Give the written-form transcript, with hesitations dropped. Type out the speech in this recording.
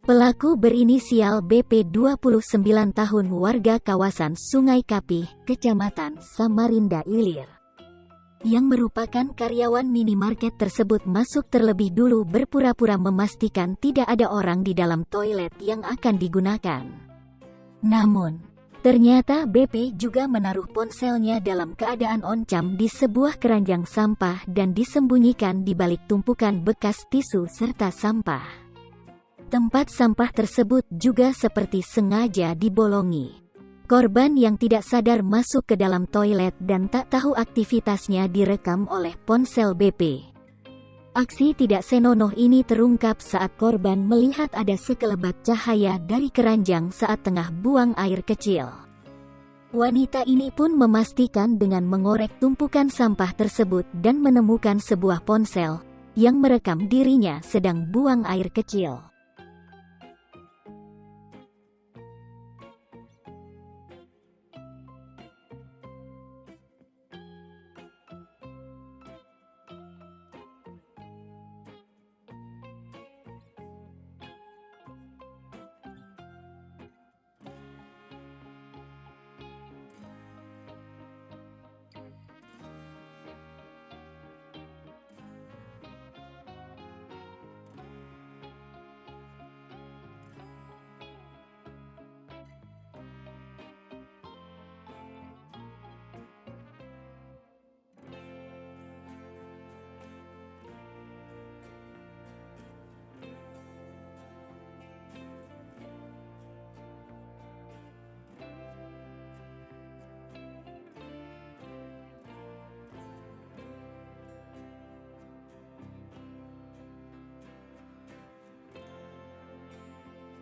Pelaku berinisial BP 29 tahun warga kawasan Sungai Kapih, Kecamatan Samarinda Ilir, yang merupakan karyawan minimarket tersebut masuk terlebih dulu berpura-pura memastikan tidak ada orang di dalam toilet yang akan digunakan. Namun, ternyata BP juga menaruh ponselnya dalam keadaan oncam di sebuah keranjang sampah dan disembunyikan di balik tumpukan bekas tisu serta sampah. Tempat sampah tersebut juga seperti sengaja dibolongi. Korban yang tidak sadar masuk ke dalam toilet dan tak tahu aktivitasnya direkam oleh ponsel BP. Aksi tidak senonoh ini terungkap saat korban melihat ada sekelebat cahaya dari keranjang saat tengah buang air kecil. Wanita ini pun memastikan dengan mengorek tumpukan sampah tersebut dan menemukan sebuah ponsel yang merekam dirinya sedang buang air kecil.